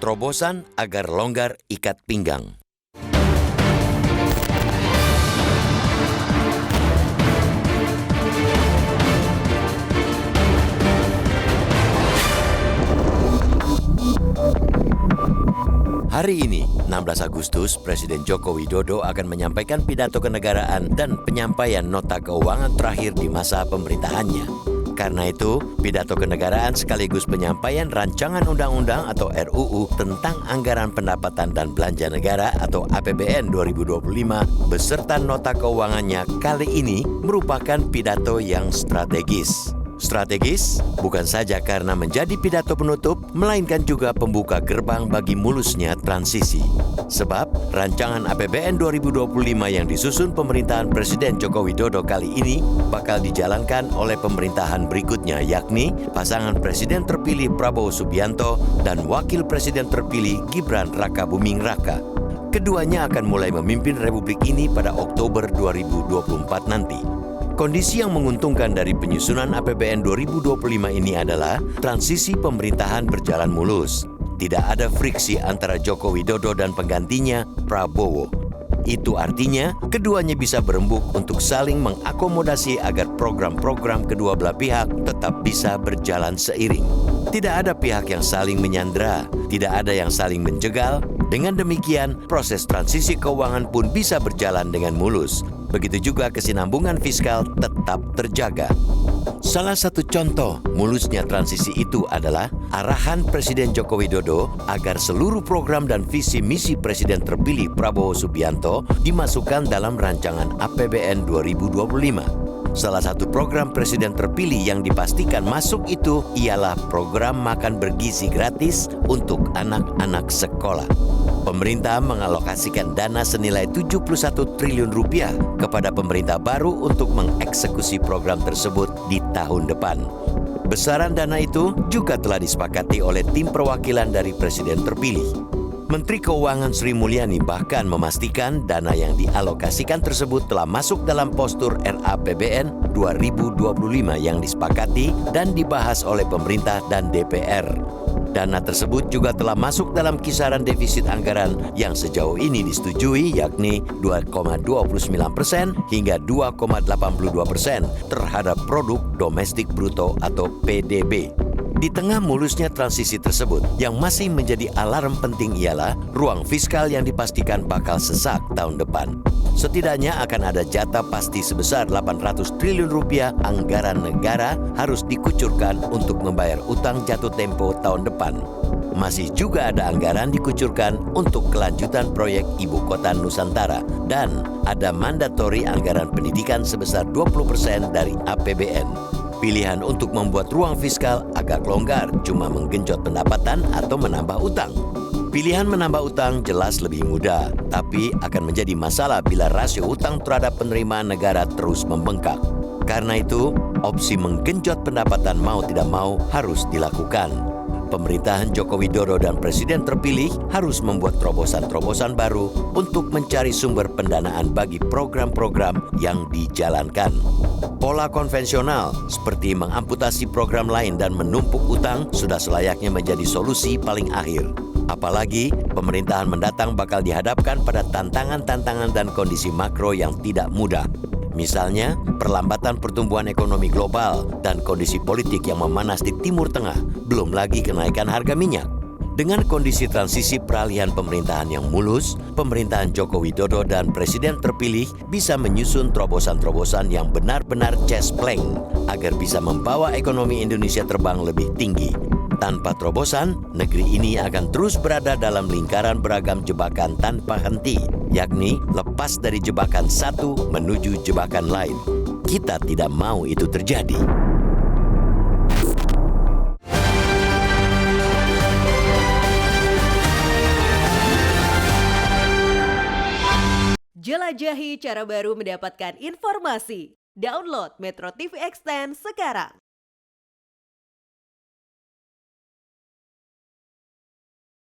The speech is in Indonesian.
terobosan agar longgar ikat pinggang. Hari ini, 16 Agustus, Presiden Joko Widodo akan menyampaikan pidato kenegaraan dan penyampaian nota keuangan terakhir di masa pemerintahannya. Karena itu, pidato kenegaraan sekaligus penyampaian rancangan undang-undang atau RUU tentang anggaran pendapatan dan belanja negara atau APBN 2025 beserta nota keuangannya kali ini merupakan pidato yang strategis. Strategis bukan saja karena menjadi pidato penutup, melainkan juga pembuka gerbang bagi mulusnya transisi. Sebab rancangan APBN 2025 yang disusun pemerintahan Presiden Joko Widodo kali ini bakal dijalankan oleh pemerintahan berikutnya, yakni pasangan Presiden terpilih Prabowo Subianto dan Wakil Presiden terpilih Gibran Rakabuming Raka. Keduanya akan mulai memimpin Republik ini pada Oktober 2024 nanti. Kondisi yang menguntungkan dari penyusunan APBN 2025 ini adalah transisi pemerintahan berjalan mulus. Tidak ada friksi antara Joko Widodo dan penggantinya, Prabowo. Itu artinya keduanya bisa berembuk untuk saling mengakomodasi agar program-program kedua belah pihak tetap bisa berjalan seiring. Tidak ada pihak yang saling menyandera, tidak ada yang saling menjegal. Dengan demikian, proses transisi keuangan pun bisa berjalan dengan mulus. Begitu juga kesinambungan fiskal tetap terjaga. Salah satu contoh mulusnya transisi itu adalah arahan Presiden Joko Widodo agar seluruh program dan visi misi Presiden terpilih Prabowo Subianto dimasukkan dalam rancangan APBN 2025. Salah satu program Presiden terpilih yang dipastikan masuk itu ialah program makan bergizi gratis untuk anak-anak sekolah. Pemerintah mengalokasikan dana senilai 71 triliun rupiah kepada pemerintah baru untuk mengeksekusi program tersebut di tahun depan. Besaran dana itu juga telah disepakati oleh tim perwakilan dari Presiden terpilih. Menteri Keuangan Sri Mulyani bahkan memastikan dana yang dialokasikan tersebut telah masuk dalam postur RAPBN 2025 yang disepakati dan dibahas oleh pemerintah dan DPR. Dana tersebut juga telah masuk dalam kisaran defisit anggaran yang sejauh ini disetujui, yakni 2,29% hingga 2,82% terhadap produk domestik bruto atau PDB. Di tengah mulusnya transisi tersebut, yang masih menjadi alarm penting ialah ruang fiskal yang dipastikan bakal sesak tahun depan. Setidaknya akan ada jatah pasti sebesar 800 triliun rupiah anggaran negara harus dikucurkan untuk membayar utang jatuh tempo tahun depan. Masih juga ada anggaran dikucurkan untuk kelanjutan proyek Ibu Kota Nusantara dan ada mandatori anggaran pendidikan sebesar 20% dari APBN. Pilihan untuk membuat ruang fiskal agak longgar cuma menggenjot pendapatan atau menambah utang. Pilihan menambah utang jelas lebih mudah, tapi akan menjadi masalah bila rasio utang terhadap penerimaan negara terus membengkak. Karena itu, opsi menggenjot pendapatan mau tidak mau harus dilakukan. Pemerintahan Joko Widodo dan Presiden terpilih harus membuat terobosan-terobosan baru untuk mencari sumber pendanaan bagi program-program yang dijalankan. Pola konvensional seperti mengamputasi program lain dan menumpuk utang sudah selayaknya menjadi solusi paling akhir. Apalagi pemerintahan mendatang bakal dihadapkan pada tantangan-tantangan dan kondisi makro yang tidak mudah. Misalnya, perlambatan pertumbuhan ekonomi global dan kondisi politik yang memanas di Timur Tengah, belum lagi kenaikan harga minyak. Dengan kondisi transisi peralihan pemerintahan yang mulus, pemerintahan Joko Widodo dan Presiden terpilih bisa menyusun terobosan-terobosan yang benar-benar cespleng agar bisa membawa ekonomi Indonesia terbang lebih tinggi. Tanpa terobosan, negeri ini akan terus berada dalam lingkaran beragam jebakan tanpa henti, yakni lepas dari jebakan satu menuju jebakan lain. Kita tidak mau itu terjadi. Jelajahi cara baru mendapatkan informasi. Download Metro TV Extend sekarang.